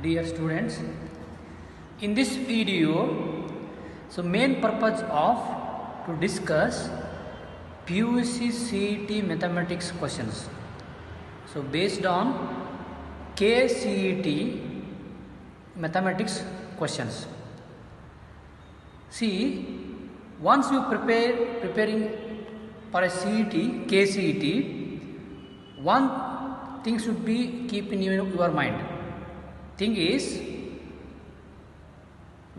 Dear students, in this video, so main purpose of to discuss PUC CET mathematics questions. So based on KCET mathematics questions. See, once you preparing for a CET, KCET, one thing should be keep in your mind. Thing is,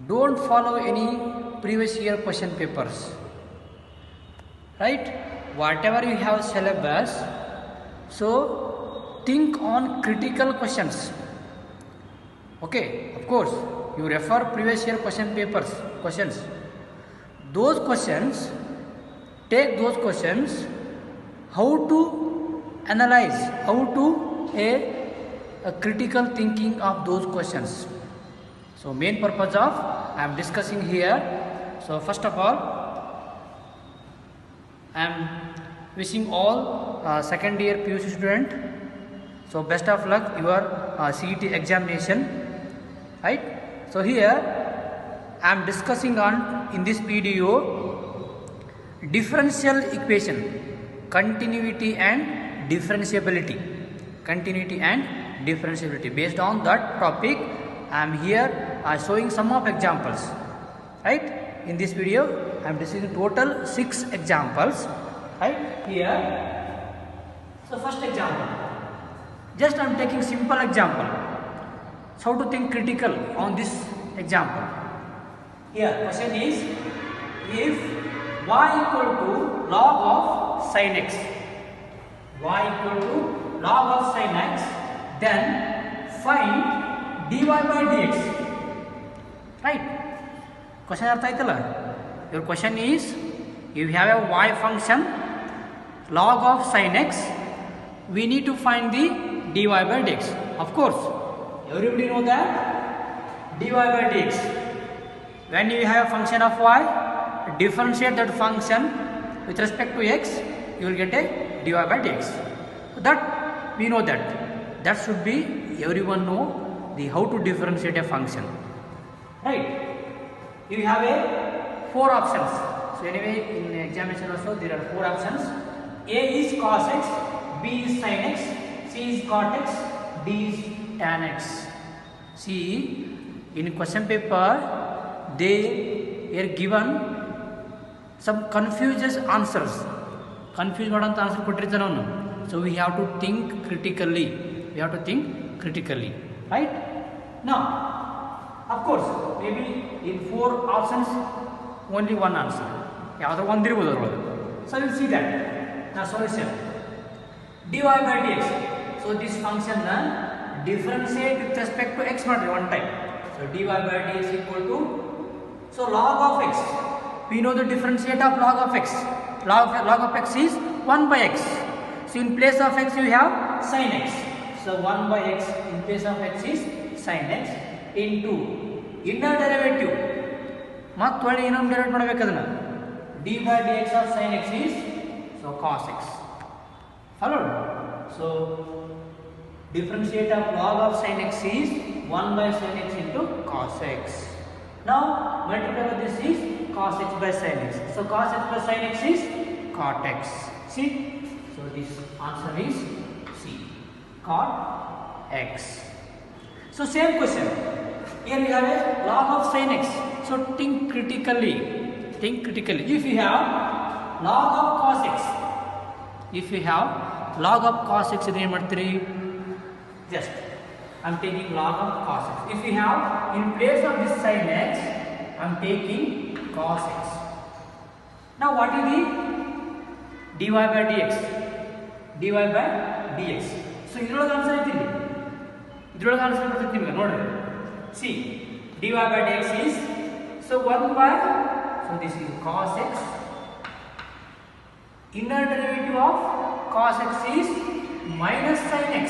don't follow any previous year question papers, right? Whatever you have syllabus, so think on critical questions. Okay, of course, you refer previous year question papers, questions. Those questions, take those questions, how to analyze, how to a critical thinking of those questions. So main purpose of I am discussing here. So first of all, I am wishing all second year PUC student, so best of luck your CET examination, right? So here I am discussing on in this video differential equation, continuity and differentiability, based on that topic I am here showing some of examples, right? In this video I am discussing total 6 examples, right? Here, so first example, just I am taking simple example, so how to think critical on this example. Here question is, if y equal to log of sin x, then find dy by dx, right? Question artha aitala. Your question is, if you have a y function log of sin x, we need to find the dy by dx. Of course, everybody know that dy by dx, when you have a function of y, differentiate that function with respect to x, you will get a dy by dx. That we know that should be everyone know the how to differentiate a function, right? You have a 4 options. So anyway, in examination also there are 4 options. A is cos x, B is sin x, C is cot x, D is tan x. See, in question paper they are given some confuses answers. Confused answer ಕೊಟ್ಟಿರ್ತಾನೆ ಅವನು. So we have to think critically. Right? Now, of course, maybe in 4 options only one answer. ಯಾವ್ದಾದ್ರು ಒಂದಿರಬಹುದು ಅದರೊಳಗೆ. So we'll see that. Now solution. dy by dx. So this function differentiate with respect to x ಮಾಡ್ರಿ one time. So dy by dx equal to, so log of x. We know the differentiate of log of x. Log of x is 1 by x. So in place of x you have sin x. So 1 by x in place of x is sin x into inner derivative. ಮತ್ತೆ ಇನ್ನೊಂದು ಡೆರಿವೇಟ್ ಮಾಡಬೇಕು ಅದನ್ನ. d by dx of sin x is so cos x. Followed? So differentiate of log of sin x is 1 by sin x into cos x. Now multiply with this is cos x by sin x. So cos x by sin x is cot x. See? So this answer is C, cot x. So same question. Here we have a log of sin x. So think critically. If you have log of cos x, ಏನು ಮಾಡ್ತೀರಿ? Just I am taking log of cos x. If you have in place of this sin x, I am taking cos x. Now what is the dy by dx? So ಇದರೊಳಗೆ answer ಐತಿ, ಇದರೊಳಗೆ answer ಬರ್ತೈತಿ ನಿಮಗೆ ನೋಡ್ರಿ. See, dy by dx is so 1 by, so this is cos x, inner derivative of cos x is minus sin x,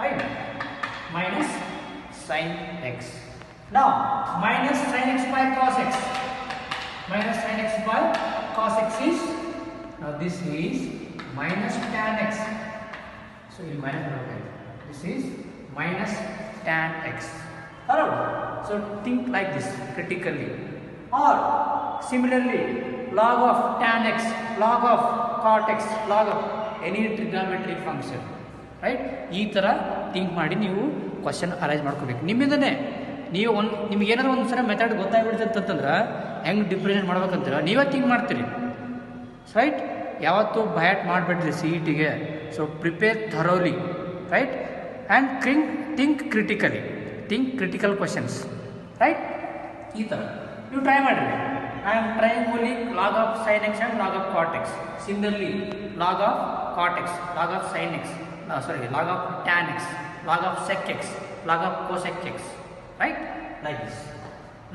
right? Minus sin x. Now minus sin x by cos x, is, now this is minus tan x. So in minus, this is minus tan x. Alright. So think like this critically. Or similarly, log of tan x, log of cot x, log of any trigonometric function. Right, ಈ ಥರ think ಮಾಡಿ ನೀವು question arrange ಮಾಡ್ಕೋಬೇಕು ನಿಮ್ಮಿಂದನೇ. ನೀವು ನಿಮ್ಗೆ ಏನಾದರೂ ಒಂದು ಸಲ ಮೆಥಡ್ ಗೊತ್ತಾಗ್ಬಿಡ್ತಂತಂದ್ರೆ ಹೆಂಗೆ ಡಿಫ್ರೆನ್ಷಿಯೇಟ್ ಮಾಡ್ಬೇಕಂತೀರ ನೀವೇ ಥಿಂಕ್ ಮಾಡ್ತೀರಿ. ರೈಟ್, ಯಾವತ್ತೂ ಬಯಾಟ್ ಮಾಡಿಬಿಡ್ರಿ ಸಿ ಇ ಟಿಗೆ. So prepare thoroughly, right, and think critical questions. Right, ಈ ಥರ ನೀವು ಟ್ರೈ ಮಾಡಿರಿ. I am trying only log of sin x and log of cot x. Similarly, log of cot x, log of sin x, log of tan x, log of sec x, log of cosec x, right? Like this.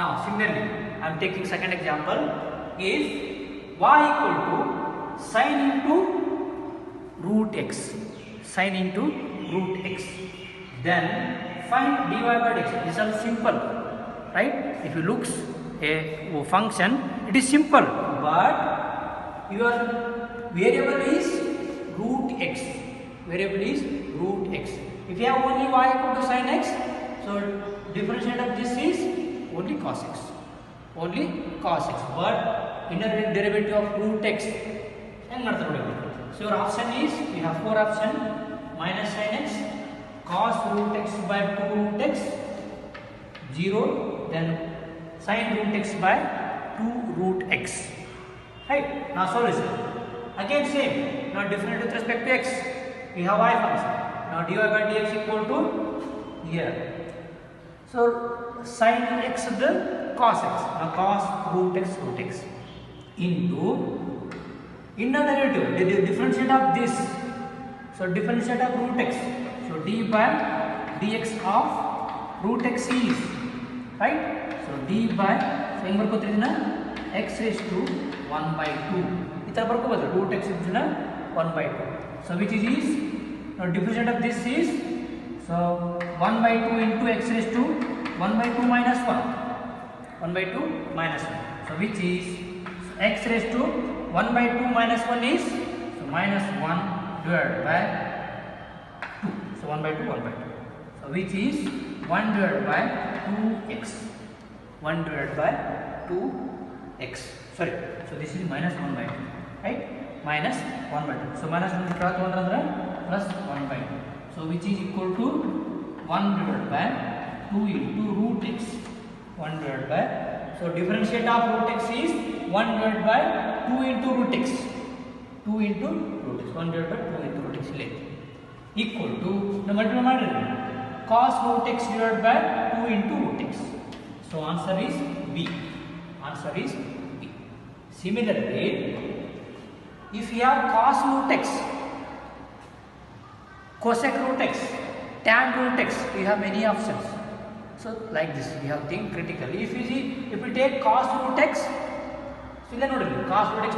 Now, similarly, I am taking second example is y equal to sin into root x, sin into root x. Then find dy by dx. This is simple, right? If you look a function, it is simple, but your variable is root x. Variable is root x. If you have only y equal to sin x, so differentiate of this is only cos x. Only cos x. But inner derivative of root x. So your option is, you have 4 options: minus sin x, cos root x by 2 root x, 0, then sin root x by 2 root x. Right, now solution again same. Now different with respect to x, we have y function. Now dy by dx equal to here, so sin x the cos x. Now cos root x into inner derivative, the differentiate of this, so differentiate of root x, so d by dx of root x is, right, so d by, so ಹೆಂಗೆ ಬರ್ಕೋತೀರಿ ಇದನ್ನ x raised to 1 by 2 ಈ ಥರ ಬರ್ಕೋಬೋದು. root x ಇದನ್ನ 1 by 2, so which is now differentiate of this is, so 1 by 2 into x raised to 1 by 2 minus 1, 1 by 2 minus 1, so which is, so x raised to 1 by 2 minus 1 is, so minus 1 divided by 2, so 1 by 2, 1 by 2, so which is 1 divided by 2x, 1 divided by 2x, sorry, so this is minus 1 by 2, right, minus 1 by 2, so minus 1 plus 1 by 2, so which is equal to 1 divided by 2 into root x, 1 divided by, so differentiate of root x is 1 divided by 2 into root x, 2 into root x, 1 divided by 2 into root x equal to, now multiply ಮಾಡಿರಿ, cos root x divided by 2 into root x. So answer is B. Answer is B. Similarly, if you have cos root x, cosec root x, tan root x, we have many options. So like this, we have to think critically. If you see, if we take cos root x, so then what is cos root x?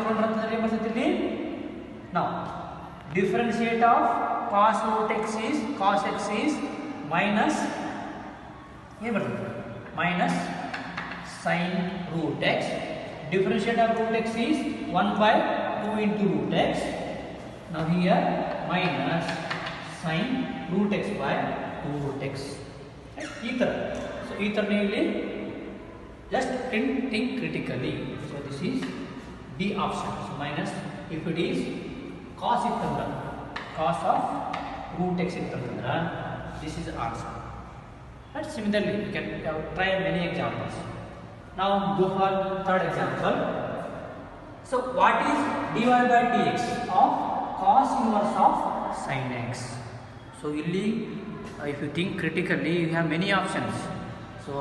Now differentiate of cos root x is, cos x is minus minus sin root x. Differentiate of root x is 1 by 2 into root x. Now here minus sin root x by 2 root x. Ether. So ether mainly just think critically. So this is D option. So minus, if it is cos ittandra, cos of root x ittandra, this is the answer. And similarly, you can try many examples. Now go for third example. So what is dy by dx of cos inverse of sin x? So if you think critically, you have many options. So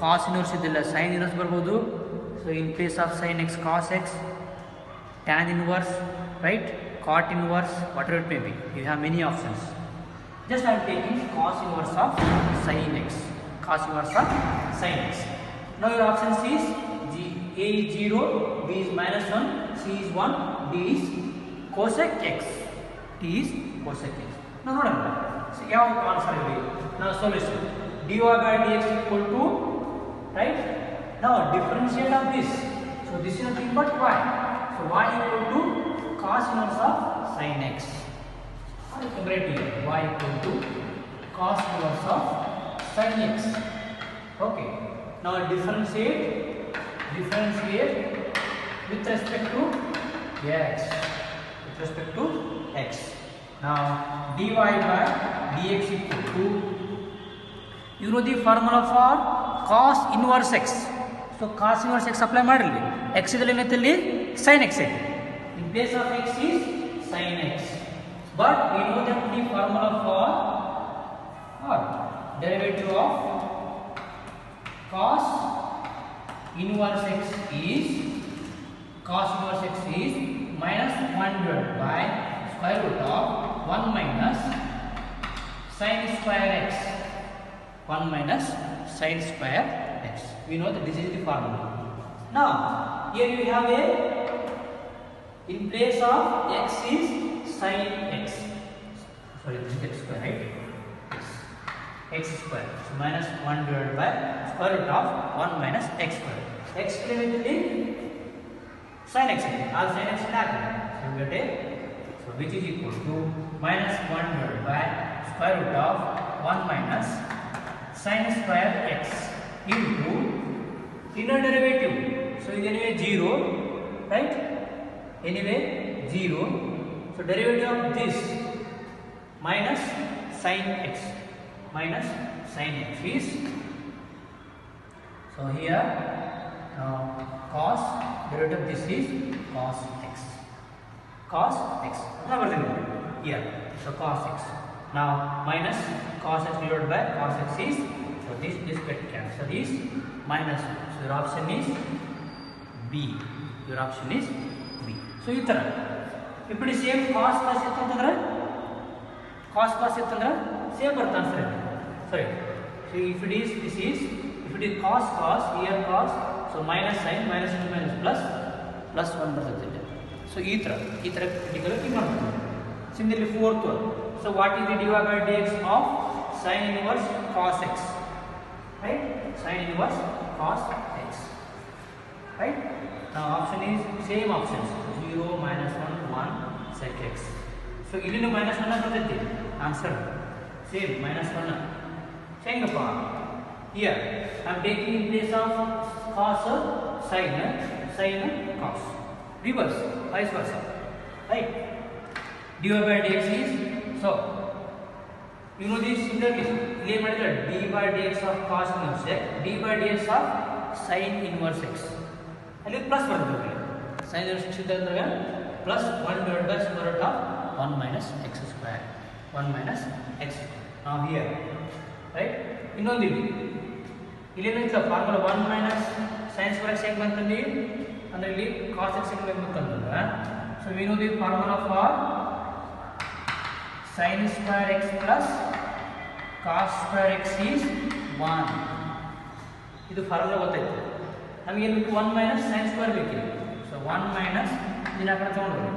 cos inverse idilla, sin inverse barbodu. So in place of sin x, cos x, tan inverse, right, cot inverse, whatever it may be, you have many options. Just I am taking cos inverse of sin x, cos inverse of sin x. Now your options is A is 0, B is minus 1, C is 1, D is cosec x, D is cosec x. Now note, so ಯಾವ answer will be. Now solution, dy by dx equal to, right, now differentiate of this, so this is nothing but y, so y equal to cos inverse of sin x. I can write here y equal to cos inverse of sin x. Okay. Now differentiate with respect to x. With respect to x. Now dy by dx equal to, you know the formula for cos inverse x. So cos inverse x apply ಮಾಡಿರಲಿ. x ಇದರಲ್ಲಿ ಏನೈತೆ ಅಲ್ಲಿ sin x ಐತೆ. In place of x is sin x. But we know that the formula for derivative of cos inverse x is minus 1 divided by square root of 1 minus sin square x. 1 minus sin square x. We know that this is the formula. Now here you have a, in place of x is sin x. Sorry, this is x square, right? Yes. X square. So minus 1 divided by square root of 1 minus x square. X incrementally sin x. All sin x is not. So we get a, so which is equal to minus 1 divided by square root of 1 minus sin square x into inner derivative. So it is anyway 0, right? Anyway 0. So derivative of this minus sin x is, so here cos, derivative of this is cos x. Here, so cos x. Now minus cos x divided by cos x is, so this get cancelled, is minus. So your option is B. So ಈ ತರ if it is same cos ಇತ್ತಂದ್ರೆ same ಬರ್ತಾ answer. Sorry. So if it is cos, here cos, so minus sin, minus into minus plus 1 ಬರ್ತದೆ. So ಈ ತರ critical ಆಗಿ ಮಾಡ್ತೀವಿ. Similarly fourth one. So what is the dy by dx of sin inverse cos x? Right? Sin inverse cos x. Right? Now option is same options, 0, minus 1 sec x. So ಇಲ್ಲಿ minus 1 ಬರ್ತೈತಿ answer. Same minus 1. Chengappa. Here I am taking in place of cos sin cos. Reverse, vice versa. Right? dy by dx is, so you know this similarly. ಇಲ್ಲಿ ಮಾಡಿದ್ರೆ dy by dx of cos inverse x, dy by dx of sin inverse x. ಅಲ್ಲಿ plus ಬರ್ತದೆ. sin inverse x ಇದ್ದಾಗ plus 1 divided by square root of 1 minus x square. 1 minus x. Now here, right? ಇನ್ನೊಂದು ಇಲ್ಲಿ ಏನಿತ್ತು formula 1 minus sin square x ಹೇಗೆ ಬಂತಲ್ಲಿ ಅಂದ್ರೆ ಇಲ್ಲಿ cos x ಹೇಗೆ ಬಂತಂದ್ರೆ, so we know the formula for sin square x plus cos square x is 1. ಇದು formula ಗೊತ್ತಾಯ್ತು. ನಮಗೆ ಏನು ಬೇಕು, 1 minus sin square ಬೇಕಿದೆ. So 1 minus ಇದನ್ನ ಕಡೆ ತಗೊಂಡ್ರೆ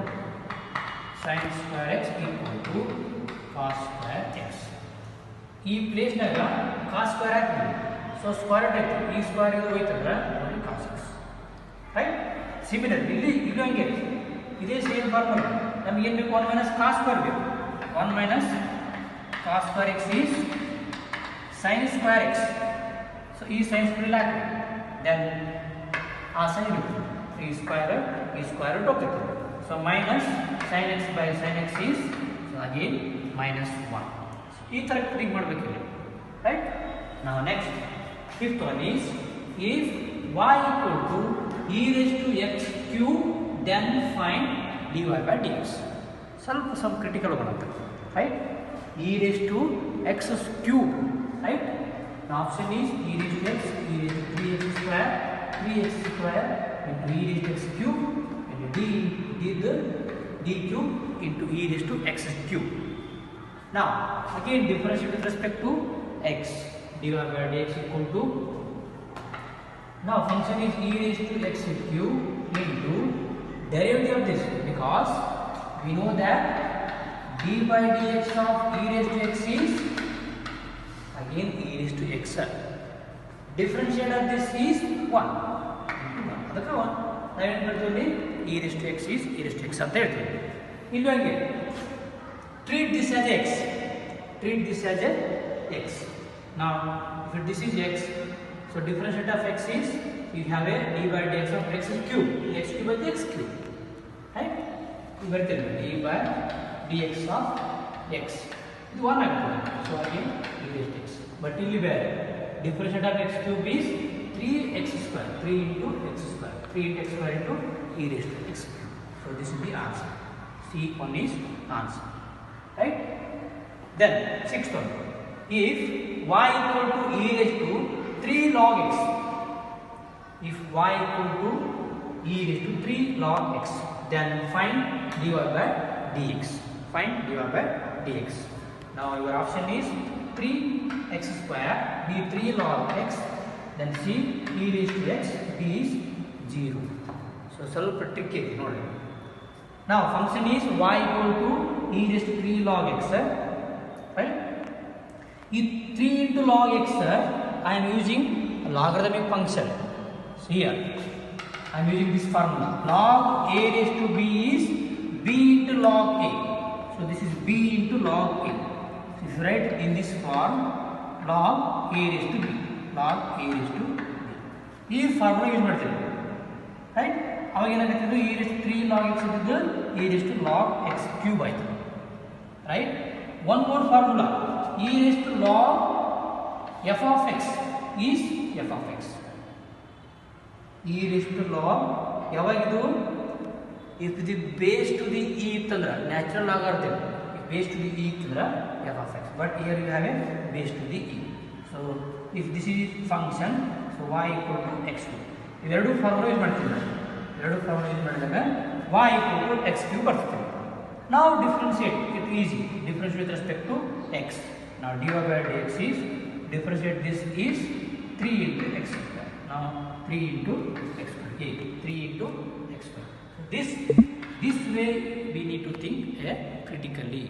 sin square x equal to cos square x. ಈ ಪ್ಲೇಸ್ ನಾಗ cos square ಹಾಕಿದ್ವಿ. So square root ಆಯ್ತು. ಈ ಸ್ಕ್ವೇರ್ ಇದು ಹೋಯ್ತಂದ್ರೆ ನೋಡಿ cos x. ರೈಟ್? ಸಿಮಿಲರ್ ಇಲ್ಲಿ ಹಂಗೆ ಇದೇ ಸೇಮ್ ಫಾರ್ಮುಲಾ. ನಮಗೆ ಏನು ಬೇಕು, 1 minus cos square ಬೇಕು. 1 minus cos square x is sin square x. So ಈ sin square ಇಲ್ಲ ಹಾಕಿ, then ಆ sin ಇರುತ್ತೆ. ಈ square root ಹೋಗ್ತೈತೆ. So minus sin x by sin x is, so again minus 1. ಈ ತರ ಟ್ರೀಟ್ ಮಾಡಬೇಕು ಇಲ್ಲಿ. Right? Now next, fifth one is, if y equal to e raised to x cube, then find dy by dx. some critical ಬರುತ್ತೆ. Right? e raised to x cube. Right? The option is e raised to x, e raised to 3x square into e raised to x cube, and d cube into e raised to x cube. Now again differentiate with respect to x. dy by dx equal to, now function is e raised to x cube into derivative of this, because we know that d by dx of e raised to x is again e raised to x. Differentiate of this is 1. ಅದಕ್ಕೆ 1 ನಾವೇನು ಮಾಡ್ತೀವಿ, e raised to x is e raised to x ಅಂತ ಹೇಳ್ತೀವಿ. ಇಲ್ಲಿ ಹಂಗೆ treat this as x. Now if this is x, so differentiate of x is you have a d by dx of x cube, x cube by x cube, right? You better tell me d by dx of x. This one agutade. So again e raised to x. But ಇಲ್ಲಿ ಬೇರೆ differentiate of x cube is 3x square, 3 into x square, 3 into x square into e raised to x cube. So this is the answer. C1 is answer, right? Then sixth one, if y equal to e raised to 3 log x, if y equal to e raised to 3 log x, then find dy by dx. Find dy by dx. Now your option is 3x square, b 3 log x, then c e raised to x, d is 0. So ಸ್ವಲ್ಪ tricky ನೋಡಿ. Now function is y equal to e raised to 3 log x, right? If 3 into log x, I am using logarithmic function. So here I am using this formula. Log a raised to b is b into log a. So this is b into log a. So if you write in this form, log a raised to b, log a raised to b. This formula use ಮಾಡ್ತೀವಿ, right? ಅವಾಗ ಏನಾಗುತ್ತೆ, e raised to 3 log x ಇದ್ದು e raised to log x cube ಆಯ್ತು, right? One more formula, e raised to log f of x is f of x. e raised to log ಯಾವಾಗಿದು, if the base to the e ಇತ್ತಂದ್ರೆ natural logarithm, if base to the e ಇತ್ತಂದ್ರೆ f of x, but here you have a base to the e. So if this is function, so y equal to x cube. ಇವೆರಡು formula use ಮಾಡ್ತೀವಿ, ಎರಡು formula use ಮಾಡಿದಾಗ y equal to x cube ಬರ್ತದೆ. Now differentiate it easy, differentiate with respect to x. Now dy by dx is, differentiate this is 3 into x square. Now 3 into x square, 3 into x square. So this way we need to think critically.